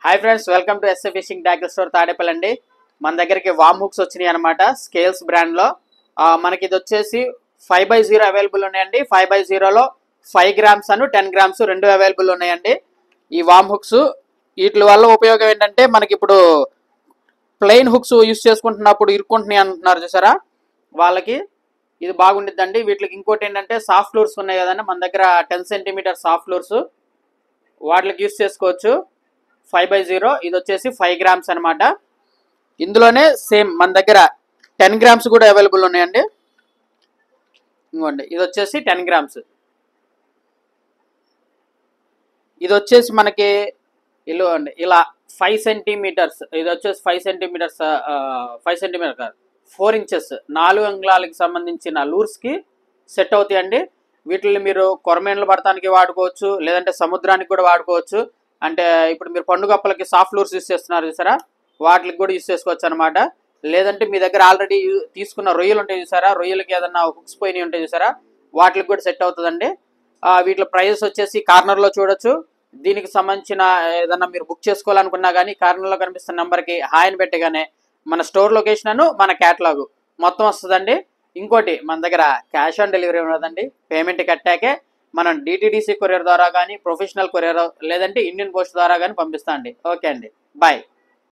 Hi friends, welcome to SA fishing tackle store Tadepalli అండి. మన దగ్గరికి వామ్ హుక్స్ వచ్చినాయి అనమాట. స్కేల్స్ బ్రాండ్లో మనకి ఇది వచ్చేసి 5x0 అవైలబుల్ ఉన్నాయండి. 5x0లో 5 గ్రామ్స్ అను 10 గ్రామ్స్ రెండు అవైలబుల్ ఉన్నాయండి. ఈ వామ్ హుక్స్ వీటి వల్ల ఉపయోగం ఏంటంటే మనకి ఇప్పుడు ప్లెయిన్ హుక్స్ యూస్ చేసుకుంటున్నప్పుడు ఇరుక్కుంటున్నాయి అంటున్నారు చూసారా, వాళ్ళకి ఇది బాగుండిద్దండి. వీటికి ఇంకోటి ఏంటంటే సాఫ్ట్ లూర్స్ ఉన్నాయి కదండి, మన దగ్గర 10 సెంటీమీటర్ సాఫ్ట్ లూర్స్ వాటికి యూస్ చేసుకోవచ్చు. 5x0 ఇది వచ్చేసి 5 గ్రామ్స్ అనమాట. ఇందులోనే సేమ్ మన దగ్గర 10 గ్రామ్స్ కూడా అవైలబుల్ ఉన్నాయండి. ఇంకోండి ఇది వచ్చేసి 10 గ్రామ్స్. ఇది వచ్చేసి మనకి ఇలా 5 సెంటీమీటర్స్, ఇది వచ్చేసి 5 సెంటీమీటర్స్ 5 సెంటీమీటర్ కాదు 4 ఇంచెస్ 4 అంగుళాలకి సంబంధించిన లూర్స్కి సెట్ అవుతాయండి. వీటిని మీరు కొరమేన్లు పడటానికి వాడుకోవచ్చు, లేదంటే సముద్రానికి కూడా వాడుకోవచ్చు. అంటే ఇప్పుడు మీరు పండుగప్పలకి సాఫ్ట్ లూర్స్ యూస్ చేస్తున్నారు చూసారా, వాటికి కూడా యూస్ చేసుకోవచ్చు అనమాట. లేదంటే మీ దగ్గర ఆల్రెడీ తీసుకున్న రొయ్యలు ఉంటాయి చూసారా, రొయ్యలకి ఏదన్నా హుక్స్ పోయినవి ఉంటాయి చూసారా, వాటికి కూడా సెట్ అవుతుందండి. వీటి ప్రైజెస్ వచ్చేసి కార్నర్లో చూడొచ్చు. దీనికి సంబంధించిన ఏదన్నా మీరు బుక్ చేసుకోవాలనుకున్నా కానీ కార్నర్లో కనిపిస్తున్న నెంబర్కి హాయ్ అని పెట్టగానే మన స్టోర్ లొకేషన్ మన క్యాటలాగ్ మొత్తం వస్తుందండి. ఇంకోటి మన దగ్గర క్యాష్ ఆన్ డెలివరీ ఉండదండి. పేమెంట్ కట్టాకే మనం డిటిడిసి కొరియర్ ద్వారా కానీ, ప్రొఫెషనల్ కొరియర్ లేదంటే ఇండియన్ పోస్ట్ ద్వారా కానీ పంపిస్తాం అండి. ఓకే అండి, బాయ్.